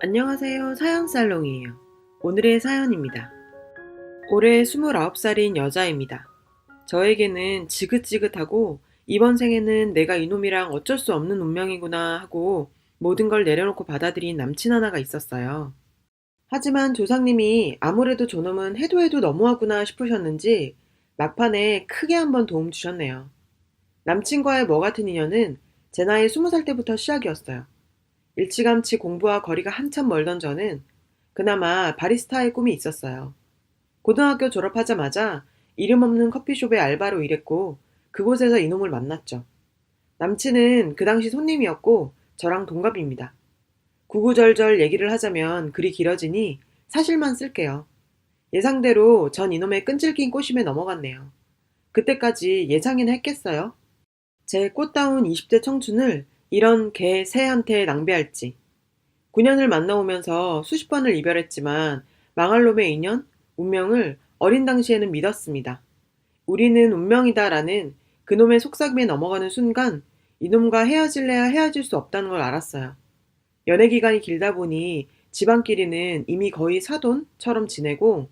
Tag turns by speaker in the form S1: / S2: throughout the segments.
S1: 안녕하세요. 사연살롱이에요. 오늘의 사연입니다. 올해 29살인 여자입니다. 저에게는 지긋지긋하고 이번 생에는 내가 이놈이랑 어쩔 수 없는 운명이구나 하고 모든 걸 내려놓고 받아들인 남친 하나가 있었어요. 하지만 조상님이 아무래도 저놈은 해도 해도 너무하구나 싶으셨는지 막판에 크게 한번 도움 주셨네요. 남친과의 뭐 같은 인연은 제 나이 20살 때부터 시작이었어요. 일찌감치 공부와 거리가 한참 멀던 저는 그나마 바리스타의 꿈이 있었어요. 고등학교 졸업하자마자 이름 없는 커피숍에 알바로 일했고 그곳에서 이놈을 만났죠. 남친은 그 당시 손님이었고 저랑 동갑입니다. 구구절절 얘기를 하자면 글이 길어지니 사실만 쓸게요. 예상대로 전 이놈의 끈질긴 꼬심에 넘어갔네요. 그때까지 예상이나 했겠어요? 제 꽃다운 20대 청춘을 이런 개 새한테 낭비할지. 9년을 만나오면서 수십 번을 이별했지만 망할 놈의 인연, 운명을 어린 당시에는 믿었습니다. 우리는 운명이다라는 그놈의 속삭임에 넘어가는 순간 이놈과 헤어질래야 헤어질 수 없다는 걸 알았어요. 연애 기간이 길다 보니 집안끼리는 이미 거의 사돈처럼 지내고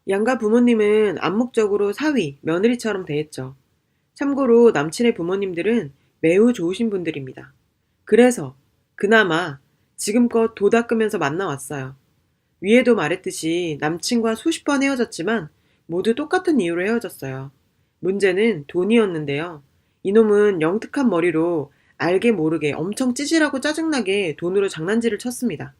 S1: 양가 부모님은 암묵적으로 사위, 며느리처럼 대했죠. 참고로 남친의 부모님들은 매우 좋으신 분들입니다. 그래서 그나마 지금껏 도 닦으면서 만나왔어요. 위에도 말했듯이 남친과 수십 번 헤어졌지만 모두 똑같은 이유로 헤어졌어요. 문제는 돈이었는데요. 이놈은 영특한 머리로 알게 모르게 엄청 찌질하고 짜증나게 돈으로 장난질을 쳤습니다.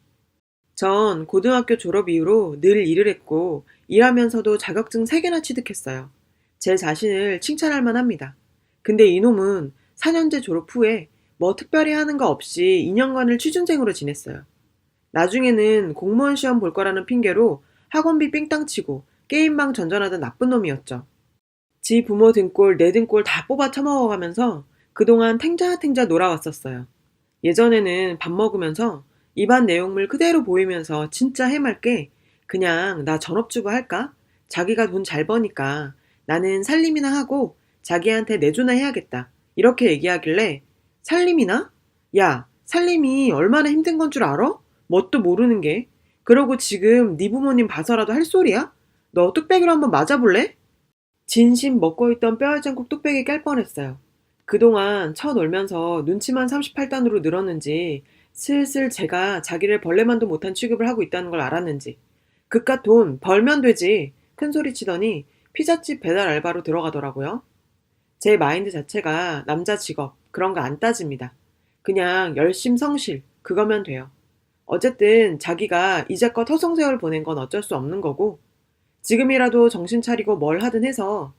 S1: 전 고등학교 졸업 이후로 늘 일을 했고 일하면서도 자격증 3개나 취득했어요. 제 자신을 칭찬할 만합니다. 근데 이놈은 4년제 졸업 후에 뭐 특별히 하는 거 없이 2년간을 취준생으로 지냈어요. 나중에는 공무원 시험 볼 거라는 핑계로 학원비 삥땅 치고 게임방 전전하던 나쁜 놈이었죠. 지 부모 등골 내 등골 다 뽑아 처먹어가면서 그동안 탱자탱자 놀아왔었어요. 예전에는 밥 먹으면서 입안 내용물 그대로 보이면서 진짜 해맑게 그냥 나 전업주부 할까? 자기가 돈 잘 버니까 나는 살림이나 하고 자기한테 내조나 해야겠다. 이렇게 얘기하길래 살림이나? 야, 살림이 얼마나 힘든 건 줄 알아? 뭣도 모르는 게. 그러고 지금 네 부모님 봐서라도 할 소리야? 너 뚝배기로 한번 맞아볼래? 진심 먹고 있던 뼈해장국 뚝배기 깰 뻔했어요. 그동안 쳐놀면서 눈치만 38단으로 늘었는지 슬슬 제가 자기를 벌레만도 못한 취급을 하고 있다는 걸 알았는지 그깟 돈 벌면 되지 큰 소리 치더니 피자집 배달 알바로 들어가더라고요. 제 마인드 자체가 남자 직업 그런 거 안 따집니다. 그냥 열심 성실 그거면 돼요. 어쨌든 자기가 이제껏 허송세월 보낸 건 어쩔 수 없는 거고 지금이라도 정신 차리고 뭘 하든 해서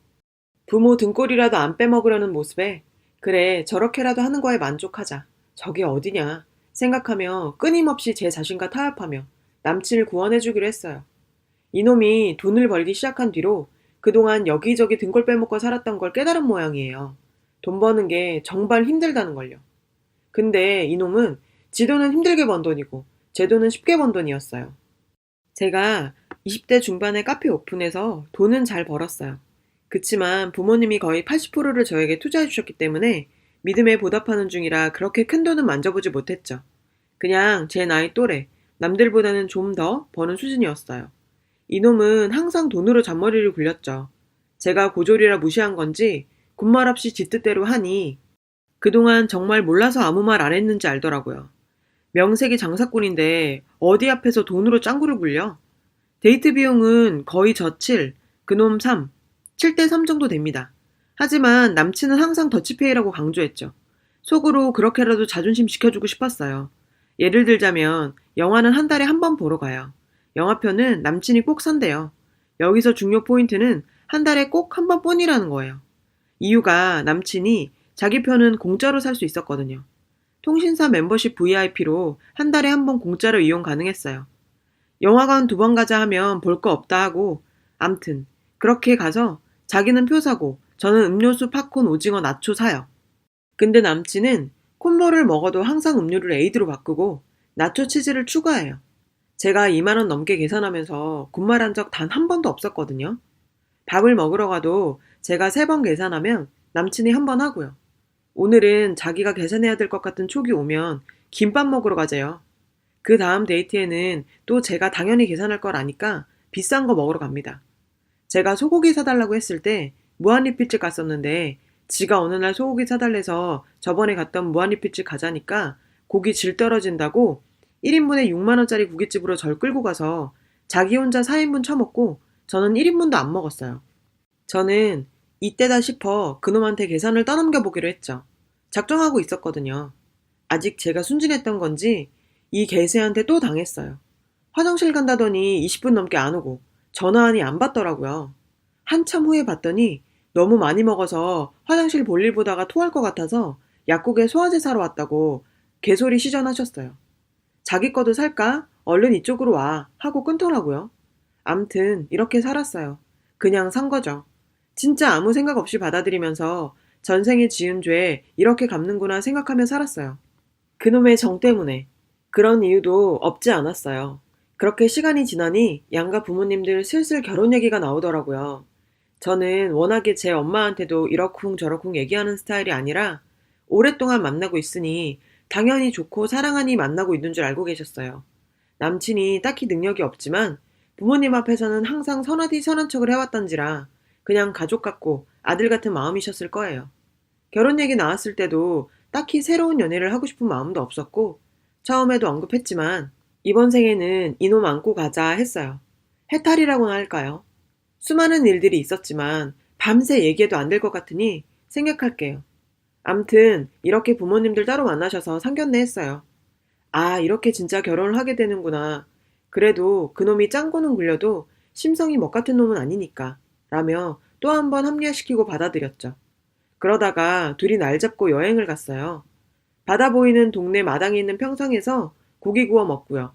S1: 부모 등골이라도 안 빼먹으려는 모습에 그래 저렇게라도 하는 거에 만족하자. 저게 어디냐 생각하며 끊임없이 제 자신과 타협하며 남친을 구원해주기로 했어요. 이놈이 돈을 벌기 시작한 뒤로 그동안 여기저기 등골 빼먹고 살았던 걸 깨달은 모양이에요. 돈 버는 게 정말 힘들다는 걸요. 근데 이놈은 지 돈은 힘들게 번 돈이고 제 돈은 쉽게 번 돈이었어요. 제가 20대 중반에 카페 오픈해서 돈은 잘 벌었어요. 그치만 부모님이 거의 80%를 저에게 투자해 주셨기 때문에 믿음에 보답하는 중이라 그렇게 큰 돈은 만져보지 못했죠. 그냥 제 나이 또래, 남들보다는 좀 더 버는 수준이었어요. 이놈은 항상 돈으로 잔머리를 굴렸죠. 제가 고졸이라 무시한 건지 군말 없이 지 뜻대로 하니 그동안 정말 몰라서 아무 말 안 했는지 알더라고요. 명색이 장사꾼인데 어디 앞에서 돈으로 짱구를 굴려? 데이트 비용은 거의 저 7, 그놈 3, 7대 3 정도 됩니다. 하지만 남친은 항상 더치페이라고 강조했죠. 속으로 그렇게라도 자존심 지켜주고 싶었어요. 예를 들자면 영화는 한 달에 한 번 보러 가요. 영화표는 남친이 꼭 산대요. 여기서 중요 포인트는 한 달에 꼭 한 번뿐이라는 거예요. 이유가 남친이 자기 표는 공짜로 살 수 있었거든요. 통신사 멤버십 VIP로 한 달에 한 번 공짜로 이용 가능했어요. 영화관 2번 가자 하면 볼 거 없다 하고 암튼 그렇게 가서 자기는 표 사고 저는 음료수, 팝콘, 오징어, 나초 사요. 근데 남친은 콤보를 먹어도 항상 음료를 에이드로 바꾸고 나초 치즈를 추가해요. 제가 2만 원 넘게 계산하면서 군말한 적 단 한 번도 없었거든요. 밥을 먹으러 가도 제가 3번 계산하면 남친이 한 번 하고요. 오늘은 자기가 계산해야 될 것 같은 촉이 오면 김밥 먹으러 가재요. 그 다음 데이트에는 또 제가 당연히 계산할 걸 아니까 비싼 거 먹으러 갑니다. 제가 소고기 사달라고 했을 때 무한리필집 갔었는데 지가 어느 날 소고기 사달래서 저번에 갔던 무한리필집 가자니까 고기 질 떨어진다고 1인분에 6만 원짜리 고깃집으로 절 끌고 가서 자기 혼자 4인분 처먹고 저는 1인분도 안 먹었어요. 저는 이때다 싶어 그놈한테 계산을 떠넘겨 보기로 했죠. 작정하고 있었거든요. 아직 제가 순진했던 건지 이 개새한테 또 당했어요. 화장실 간다더니 20분 넘게 안 오고 전화하니 안 받더라고요. 한참 후에 봤더니 너무 많이 먹어서 화장실 볼일 보다가 토할 것 같아서 약국에 소화제 사러 왔다고 개소리 시전하셨어요. 자기 거도 살까? 얼른 이쪽으로 와 하고 끊더라고요. 암튼 이렇게 살았어요. 그냥 산 거죠. 진짜 아무 생각 없이 받아들이면서 전생에 지은 죄 이렇게 갚는구나 생각하며 살았어요. 그놈의 정 때문에. 그런 이유도 없지 않았어요. 그렇게 시간이 지나니 양가 부모님들 슬슬 결혼 얘기가 나오더라고요. 저는 워낙에 제 엄마한테도 이러쿵저러쿵 얘기하는 스타일이 아니라 오랫동안 만나고 있으니 당연히 좋고 사랑하니 만나고 있는 줄 알고 계셨어요. 남친이 딱히 능력이 없지만 부모님 앞에서는 항상 선하디 선한 척을 해왔던지라 그냥 가족 같고 아들 같은 마음이셨을 거예요. 결혼 얘기 나왔을 때도 딱히 새로운 연애를 하고 싶은 마음도 없었고 처음에도 언급했지만 이번 생에는 이놈 안고 가자 했어요. 해탈이라고나 할까요? 수많은 일들이 있었지만 밤새 얘기해도 안 될 것 같으니 생각할게요. 암튼 이렇게 부모님들 따로 만나셔서 상견례 했어요. 아, 이렇게 진짜 결혼을 하게 되는구나. 그래도 그놈이 짱구는 굴려도 심성이 먹 같은 놈은 아니니까 라며 또 한 번 합리화시키고 받아들였죠. 그러다가 둘이 날 잡고 여행을 갔어요. 바다 보이는 동네 마당에 있는 평상에서 고기 구워 먹고요.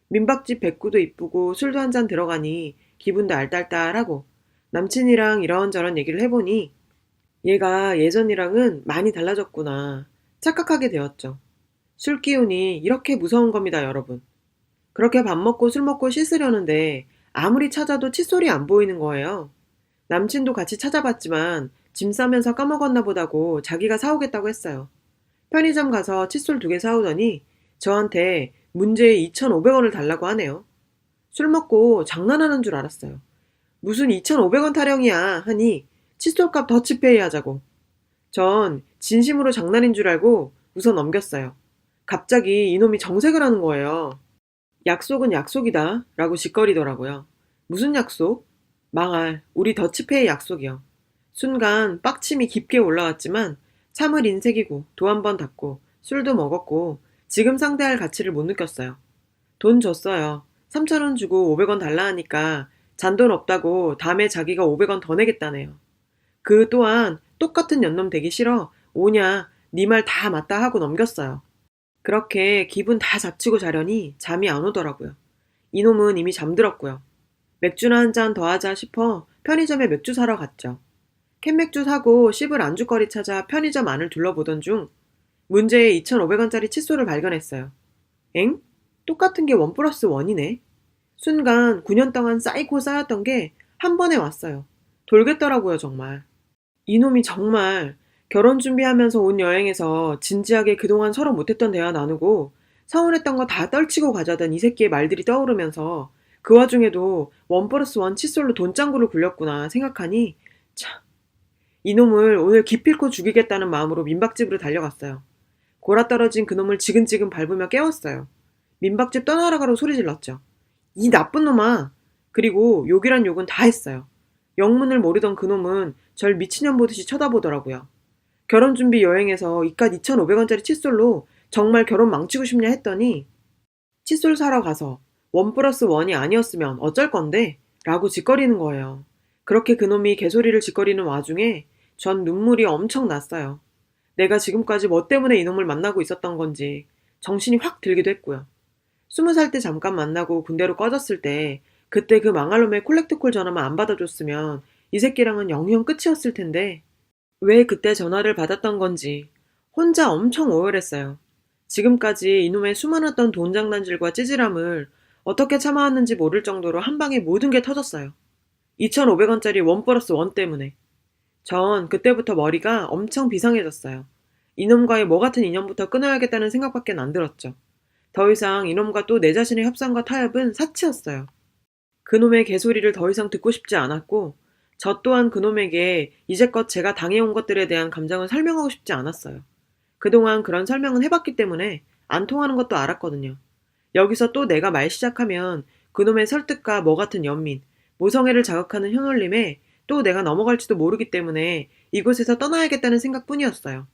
S1: 민박집 백구도 이쁘고 술도 한 잔 들어가니 기분도 알딸딸하고 남친이랑 이런저런 얘기를 해보니 얘가 예전이랑은 많이 달라졌구나 착각하게 되었죠. 술 기운이 이렇게 무서운 겁니다, 여러분. 그렇게 밥 먹고 술 먹고 씻으려는데 아무리 찾아도 칫솔이 안 보이는 거예요. 남친도 같이 찾아봤지만 짐 싸면서 까먹었나 보다고 자기가 사오겠다고 했어요. 편의점 가서 칫솔 2개 사오더니 저한테 문제에 2,500원을 달라고 하네요. 술 먹고 장난하는 줄 알았어요. 무슨 2,500원 타령이야 하니 칫솔값 더치페이 하자고. 전 진심으로 장난인 줄 알고 웃어 넘겼어요. 갑자기 이놈이 정색을 하는 거예요. 약속은 약속이다 라고 짓거리더라고요. 무슨 약속? 망할 우리 더치페이 약속이요. 순간 빡침이 깊게 올라왔지만 참을 인색이고 도 한 번 닫고 술도 먹었고 지금 상대할 가치를 못 느꼈어요. 돈 줬어요. 3,000원 주고 500원 달라 하니까 잔돈 없다고 다음에 자기가 500원 더 내겠다네요. 그 또한 똑같은 연놈 되기 싫어 오냐 네 말 다 맞다 하고 넘겼어요. 그렇게 기분 다 잡치고 자려니 잠이 안 오더라고요. 이놈은 이미 잠들었고요. 맥주나 한 잔 더 하자 싶어 편의점에 맥주 사러 갔죠. 캔맥주 사고 씹을 안주거리 찾아 편의점 안을 둘러보던 중 문제의 2,500원짜리 칫솔을 발견했어요. 엥? 똑같은 게 1+1이네. 순간 9년 동안 쌓이고 쌓였던 게 한 번에 왔어요. 돌겠더라고요, 정말. 이놈이 정말 결혼 준비하면서 온 여행에서 진지하게 그동안 서로 못했던 대화 나누고 서운했던 거 다 떨치고 가자던 이 새끼의 말들이 떠오르면서 그 와중에도 1+1 칫솔로 돈장구를 굴렸구나 생각하니 참. 이놈을 오늘 기필코 죽이겠다는 마음으로 민박집으로 달려갔어요. 골아떨어진 그놈을 지근지근 밟으며 깨웠어요. 민박집 떠나라가로 소리 질렀죠. 이 나쁜 놈아! 그리고 욕이란 욕은 다 했어요. 영문을 모르던 그놈은 절 미친년 보듯이 쳐다보더라고요. 결혼준비 여행에서 이깟 2,500원짜리 칫솔로 정말 결혼 망치고 싶냐 했더니 칫솔 사러 가서 1+1이 아니었으면 어쩔 건데? 라고 짓거리는 거예요. 그렇게 그놈이 개소리를 짓거리는 와중에 전 눈물이 엄청 났어요. 내가 지금까지 뭐 때문에 이놈을 만나고 있었던 건지 정신이 확 들기도 했고요. 20살 때 잠깐 만나고 군대로 꺼졌을 때 그때 그 망할 놈의 콜렉트콜 전화만 안 받아줬으면 이 새끼랑은 영영 끝이었을 텐데 왜 그때 전화를 받았던 건지 혼자 엄청 오열했어요. 지금까지 이놈의 수많았던 돈 장난질과 찌질함을 어떻게 참아왔는지 모를 정도로 한 방에 모든 게 터졌어요. 2,500원짜리 1+1 때문에. 전 그때부터 머리가 엄청 비상해졌어요. 이놈과의 뭐 같은 인연부터 끊어야겠다는 생각밖에 안 들었죠. 더 이상 이놈과 또 내 자신의 협상과 타협은 사치였어요. 그놈의 개소리를 더 이상 듣고 싶지 않았고 저 또한 그놈에게 이제껏 제가 당해온 것들에 대한 감정을 설명하고 싶지 않았어요. 그동안 그런 설명은 해봤기 때문에 안 통하는 것도 알았거든요. 여기서 또 내가 말 시작하면 그놈의 설득과 뭐 같은 연민, 모성애를 자극하는 혀놀림에 또 내가 넘어갈지도 모르기 때문에 이곳에서 떠나야겠다는 생각뿐이었어요.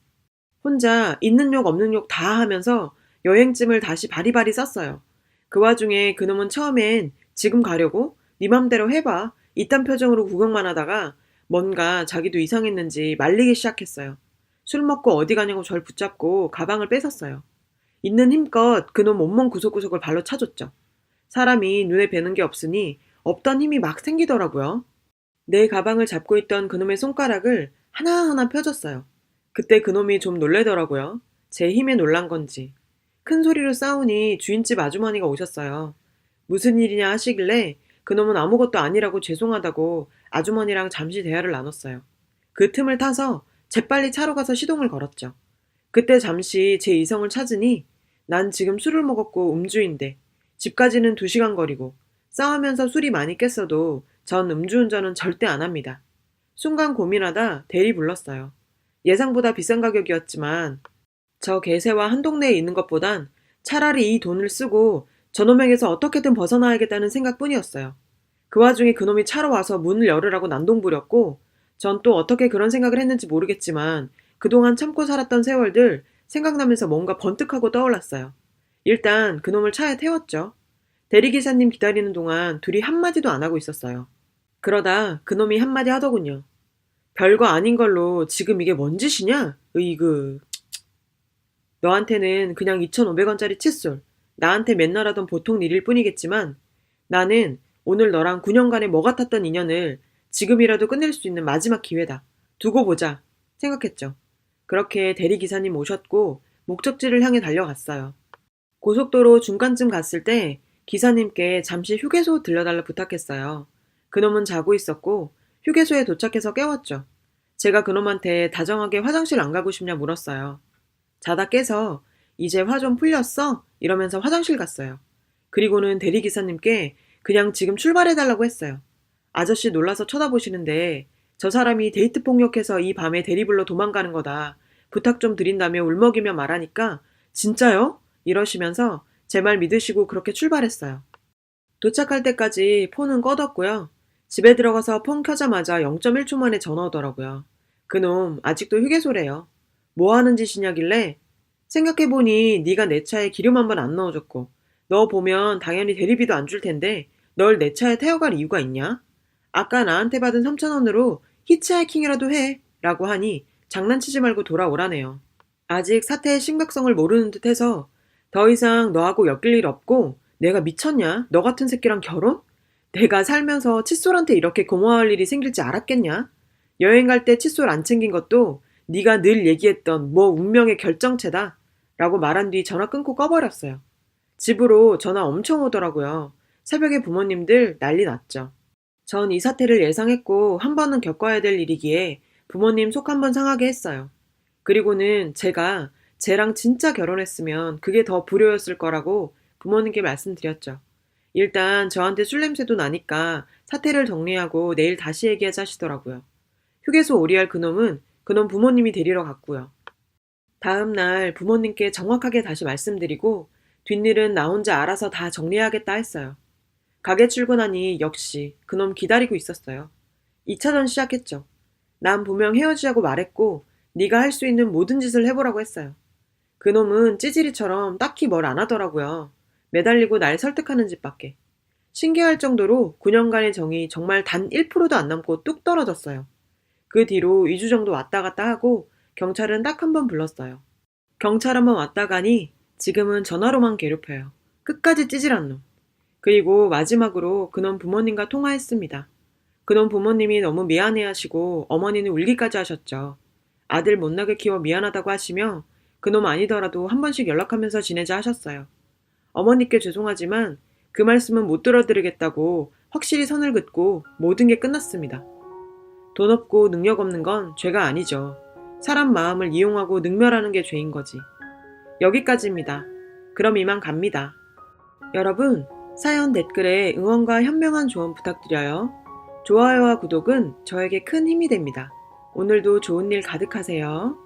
S1: 혼자 있는 욕 없는 욕 다 하면서 여행짐을 다시 바리바리 쌌어요. 그 와중에 그놈은 처음엔 지금 가려고? 네 맘대로 해봐. 이딴 표정으로 구경만 하다가 뭔가 자기도 이상했는지 말리기 시작했어요. 술 먹고 어디 가냐고 절 붙잡고 가방을 뺏었어요. 있는 힘껏 그놈 온몸 구석구석을 발로 차줬죠. 사람이 눈에 뵈는 게 없으니 없던 힘이 막 생기더라고요. 내 가방을 잡고 있던 그놈의 손가락을 하나하나 펴줬어요. 그때 그놈이 좀 놀래더라고요. 제 힘에 놀란 건지. 큰 소리로 싸우니 주인집 아주머니가 오셨어요. 무슨 일이냐 하시길래 그놈은 아무것도 아니라고 죄송하다고 아주머니랑 잠시 대화를 나눴어요. 그 틈을 타서 재빨리 차로 가서 시동을 걸었죠. 그때 잠시 제 이성을 찾으니 난 지금 술을 먹었고 음주인데 집까지는 2시간 거리고 싸우면서 술이 많이 깼어도 전 음주운전은 절대 안 합니다. 순간 고민하다 대리 불렀어요. 예상보다 비싼 가격이었지만 저 개새와 한 동네에 있는 것보단 차라리 이 돈을 쓰고 저놈에게서 어떻게든 벗어나야겠다는 생각뿐이었어요. 그 와중에 그놈이 차로 와서 문을 열으라고 난동 부렸고 전 또 어떻게 그런 생각을 했는지 모르겠지만 그동안 참고 살았던 세월들 생각나면서 뭔가 번뜩하고 떠올랐어요. 일단 그놈을 차에 태웠죠. 대리기사님 기다리는 동안 둘이 한마디도 안 하고 있었어요. 그러다 그놈이 한마디 하더군요. 별거 아닌 걸로 지금 이게 뭔 짓이냐? 으이그. 너한테는 그냥 2,500원짜리 칫솔, 나한테 맨날 하던 보통 일일 뿐이겠지만 나는 오늘 너랑 9년간의 뭐 같았던 인연을 지금이라도 끝낼 수 있는 마지막 기회다. 두고 보자 생각했죠. 그렇게 대리기사님 오셨고 목적지를 향해 달려갔어요. 고속도로 중간쯤 갔을 때 기사님께 잠시 휴게소 들려달라 부탁했어요. 그놈은 자고 있었고 휴게소에 도착해서 깨웠죠. 제가 그놈한테 다정하게 화장실 안 가고 싶냐 물었어요. 자다 깨서 이제 화 좀 풀렸어? 이러면서 화장실 갔어요. 그리고는 대리기사님께 그냥 지금 출발해달라고 했어요. 아저씨 놀라서 쳐다보시는데 저 사람이 데이트 폭력해서 이 밤에 대리불러 도망가는 거다. 부탁 좀 드린다며 울먹이며 말하니까 진짜요? 이러시면서 제 말 믿으시고 그렇게 출발했어요. 도착할 때까지 폰은 꺼뒀고요. 집에 들어가서 폰 켜자마자 0.1초 만에 전화 오더라고요. 그놈 아직도 휴게소래요. 뭐 하는 짓이냐길래 생각해보니 네가 내 차에 기름 한 번 안 넣어줬고 너 보면 당연히 대리비도 안 줄 텐데 널 내 차에 태워갈 이유가 있냐? 아까 나한테 받은 3,000원으로 히치하이킹이라도 해 라고 하니 장난치지 말고 돌아오라네요. 아직 사태의 심각성을 모르는 듯해서 더 이상 너하고 엮일 일 없고 내가 미쳤냐? 너 같은 새끼랑 결혼? 내가 살면서 칫솔한테 이렇게 고마워할 일이 생길지 알았겠냐? 여행 갈 때 칫솔 안 챙긴 것도 네가 늘 얘기했던 뭐 운명의 결정체다 라고 말한 뒤 전화 끊고 꺼버렸어요. 집으로 전화 엄청 오더라고요. 새벽에 부모님들 난리 났죠. 전 이 사태를 예상했고 한 번은 겪어야 될 일이기에 부모님 속 한 번 상하게 했어요. 그리고는 제가 쟤랑 진짜 결혼했으면 그게 더 불효였을 거라고 부모님께 말씀드렸죠. 일단 저한테 술 냄새도 나니까 사태를 정리하고 내일 다시 얘기하자 하시더라고요. 휴게소 오리알 그놈은 그놈 부모님이 데리러 갔고요. 다음 날 부모님께 정확하게 다시 말씀드리고 뒷일은 나 혼자 알아서 다 정리하겠다 했어요. 가게 출근하니 역시 그놈 기다리고 있었어요. 2차전 시작했죠. 난 분명 헤어지자고 말했고 네가 할 수 있는 모든 짓을 해보라고 했어요. 그놈은 찌질이처럼 딱히 뭘 안 하더라고요. 매달리고 날 설득하는 짓밖에. 신기할 정도로 9년간의 정이 정말 단 1%도 안 남고 뚝 떨어졌어요. 그 뒤로 2주 정도 왔다 갔다 하고 경찰은 딱 한 번 불렀어요. 경찰 한 번 왔다 가니 지금은 전화로만 괴롭혀요. 끝까지 찌질한 놈. 그리고 마지막으로 그놈 부모님과 통화했습니다. 그놈 부모님이 너무 미안해하시고 어머니는 울기까지 하셨죠. 아들 못나게 키워 미안하다고 하시며 그놈 아니더라도 한 번씩 연락하면서 지내자 하셨어요. 어머니께 죄송하지만 그 말씀은 못 들어드리겠다고 확실히 선을 긋고 모든 게 끝났습니다. 돈 없고 능력 없는 건 죄가 아니죠. 사람 마음을 이용하고 능멸하는 게 죄인 거지. 여기까지입니다. 그럼 이만 갑니다. 여러분, 사연 댓글에 응원과 현명한 조언 부탁드려요. 좋아요와 구독은 저에게 큰 힘이 됩니다. 오늘도 좋은 일 가득하세요.